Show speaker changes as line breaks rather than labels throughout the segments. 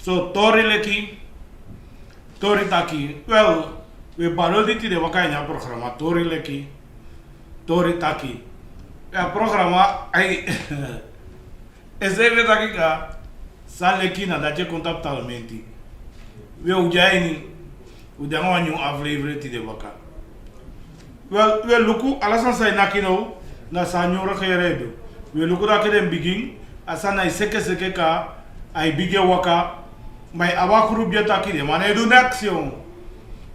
So Tori leki, Tori taki. Well, we parodi ti de wakanya programa Tori leki, Tori taki. Ya programa ai ezeve taki ka sa leki na daje contact talmenti. We ujaini ujango aflevre ti de waka. Well, we luku alasan say nakino na sanyora kheredo. We luku da keden begin asana iseke ka ai bige waka. Mai awakuru bieta ki de mane do action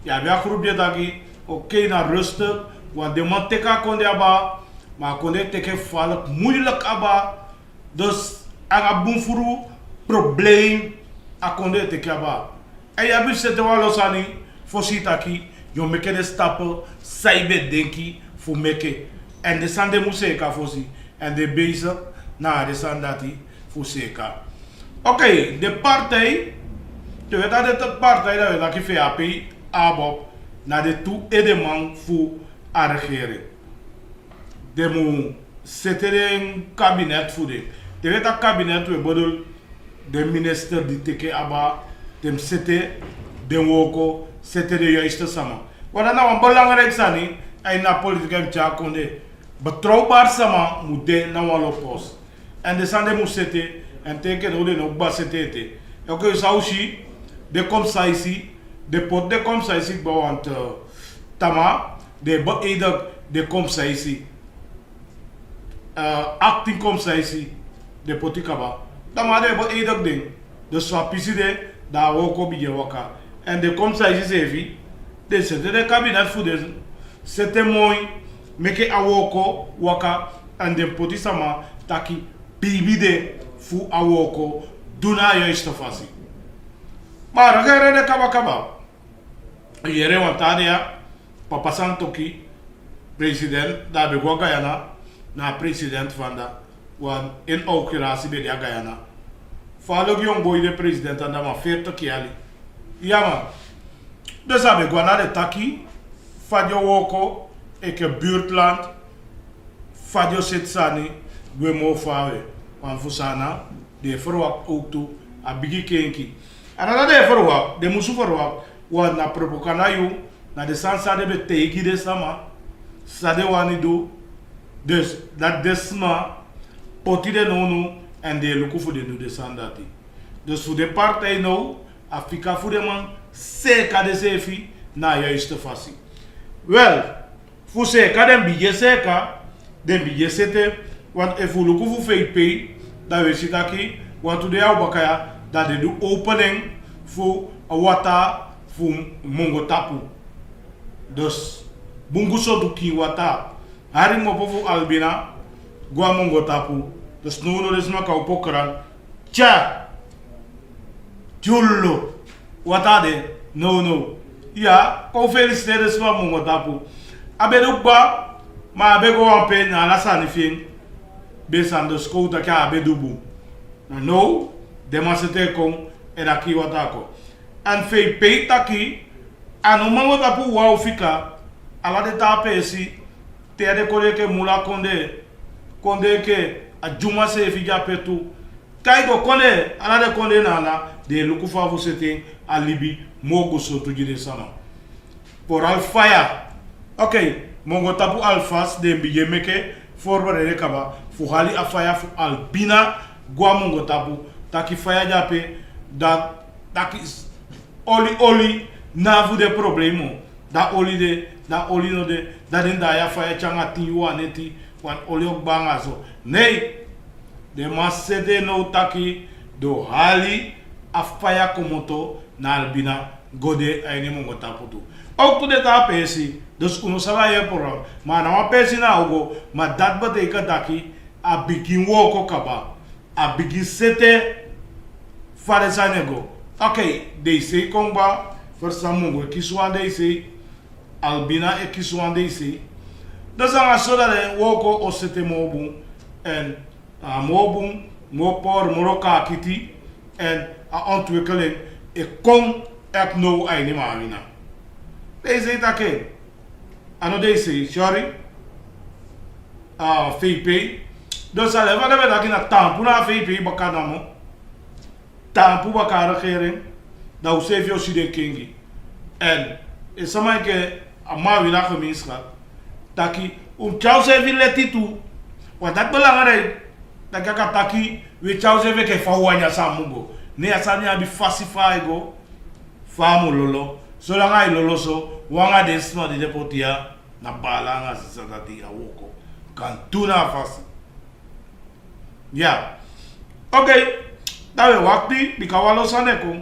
ya bia kuru bieta ki oké na rustig want de man teka konde aba ma konde teke valk moeilijk aba dus anga bunfuru probleem a konde teke aba en ya bi sete walo sani fosita ki yo meke de stappen saibe denki fu meke en de sande museka fosi en de bezig na de sandati fu seka. Oké, de partij. Je weet dat de partij dat je VAP abop naar de toe edeman voor de regering. De moet zetten een kabinet voor de. Je weet dat kabinet we bedoel de minister die teke aba dem zetten de woko zetten de juiste samen. Wat dan nou belangrijk zijn en na politieke mchakonde betrouwbaar samen moet de na walo post. En de sande moet zetten en teken hoe de nog bas zetten. Oké, zou je de comme ça ici, de pot de comme ça ici, bon, tama, de beëdig de comme ça ici, acting comme ça ici, de potikaba. Tama de beëdig ding, de swapisi de, da woko bije waka. En de comme ça ici sevi, de c'était de cabinet voor de, c'était mooi, meke a woko waka, en de potisama, taki, bibi de, fu a woko, duna juiste fasi. Maar regere de kaba. Yere wantadia Papa Santoki, president, daar bij Guyana, na president van dat, want in aukuratie bij de Guyana. Valok jong boy de president en dan maar 40 jaar. Ja man. Dus hebben we naar de taki, Fadio Woko, ik buurtland, Fadio Sitsani, we mogen van Fusana, de verwacht ook toe, a bigi kenki. En dat is verwacht, de moesten verwacht, want na propaganda you, na de sansa de beteki de sama, sade wani do, dus dat desma, poti de nonu, en de luku voor de nu de sandati. Dus voor de partij nou, Afrika voor de man, seka de sefi, na juiste fasi. Wel, voor seka den bije seka, den bije sete, want if we luku voor VP, dat we zitten aquí, want today au bakaya, dat de opening voor wata voor Mongotapu. Dus bungu so ki wata. Hari mo voor Albina, gua Mongotapu. Dus no des ma ka pokran. Cha. Jullo. Wata de no. Ja, ko feliciteer des ma Mongotapu. Abe ba ma abe go ampe na la sanifin. Besan de skouta ka abe dubu. No. Demasete kon eraki watako. En VP taki anu mango tapu wau fika ala de tapesi te de kore ke mula konde ke ajuma se fija petu kai go konde ala de konde nana de luku fa fosete alibi mogo so tujide sama por alfaya. Okay, mongo tapu alfas de biye meke forward kaba fu hali afaya fu albina gwa mongo tapu taki faya jape dat taki oli na vu de problemo da oli no de da dinda ya faya changa ti waneti wan oli ok bangazo nei de masede no taki do hali afaya komoto na albina gode aini mongo taputu ook to de ta pesi dus uno sala ye por ma na pesi na ogo ma dat bate ka taki a begin woko kaba a begin sete fare sanego. Okay, they say komba for samungo kiswan they say albina e kiswan they say. Dus dan zo dat de woko o sete mobu en mobu mo por moroka kiti en a ontwikkeling e kon ek no ai ni mawina. Deze take. Ano deze, sorry. VP. Dus alleen wat we dat in het tampu na VP bakanamo. Tampu bakara regering. Dat we zeven jaar de kingi. En is zomaar ke amawina gemeenschap. Taki chau zeven leti toe. Want dat belangrijk. Dat ik taki we chau zeven ke fawanya samugo. Ne asani abi fasify go. Famu lolo. Zolang ai lolo so. Wanga desma di depotia. Na balanga sisatati awoko. Kan tuna fasi. Ja. Oké. Dat we wakti. Bikawalo saneko.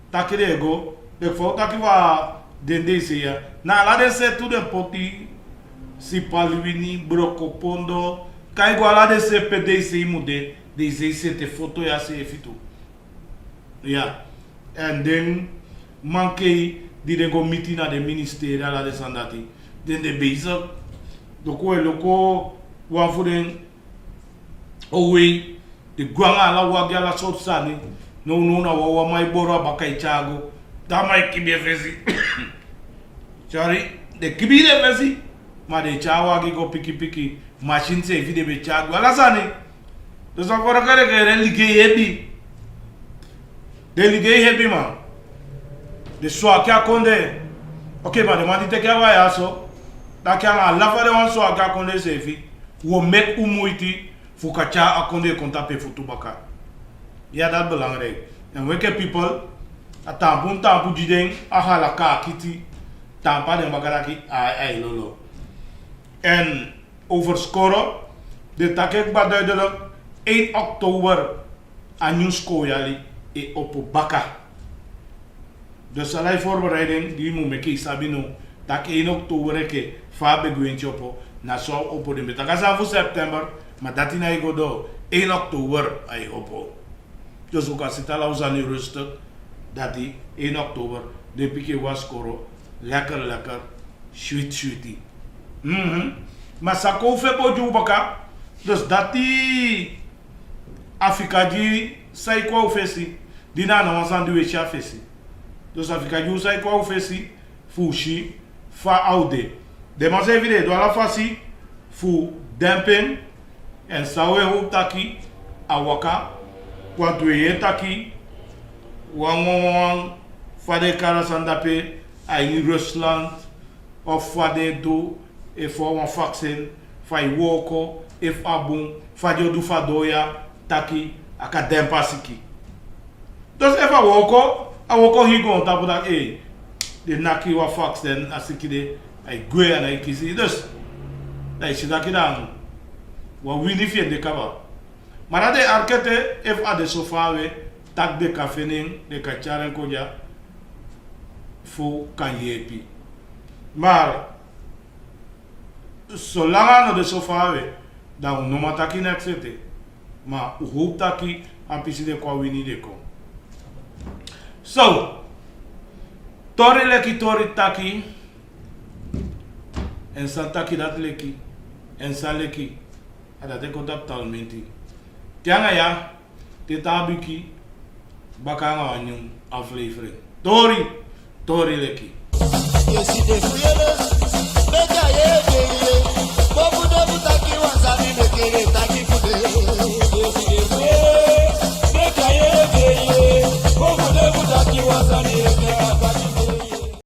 Taki ego. De fo taki wa dende se ya. Na la de se tu de poti. Si palwini brokopondo. Kai go la de se pede se imude. De se te foto ya se fitu. Ja. En then manke di de go meeting na de ministerie la de sandati. Den de bezig. Doko e loko wan voor den owe de gwanga la wagya la sot sani no na wawa mai bora bakai chago da mai kibe fezi sorry de kibi de fezi ma de chawa gi go piki machine se vide be chago ala sani to so for kare kare ligay hebi ma de so akya konde okay ma de mandi te kya wa ya so da kya la fa de wan so akya konde se fi wo mek umuiti fukacha akonde konta pe futu baka. Ja, dat belangrijk. En weke people a tampu jideng ahala ka kiti tampa de bagaraki ai lolo. En over scoren de takek baduidelijk 1 oktober aan nieuw schooljaar op baka. Dus allerlei voorbereiding die moet meki sabino tak 1 oktober ke fa beguentje op na zo op de metaka voor september maar dat in eigen do 1 oktober ai op. Dus ook als het al aan rustig dat die 1 oktober de pike was koro lekker sweetie. Maar sako fe po baka dus dat die Afrika ji sai kwa ofesi dina na wansan duwe cha fesi. Dus Afrika ji sai kwa ofesi fushi fa aude. De mas evide do ala fasi fu demping en sawe hoop taki awaka kwa duwe taki wan fade karasandape in Rusland of fade do if wan vaccin fa iwoko if abun fade do fadoya taki aka dempasiki. Dus if awoko higo on tapu dat de naki wa fax den asiki de ai gwe en ai kisi. Dus dat is dat dan wa wini fi de kaba. Maar dat de arkete if ade sofawe tak de kafening de kacharen koja fu kan yepi. Maar zolang no de sofawe dan no mataki na accepte. Maar hoop taki apisi de kwa wini de ko. So tori leki tori taki en santaki dat leki en saleki ada de contact talmenti tianga ya te tabiki bakanga wanyum aflevering tori leki
yesi de fuyele beka ye bobu de butaki wansani de kere taki fude yesi de fuyele beka ye bobu de butaki wansani de kere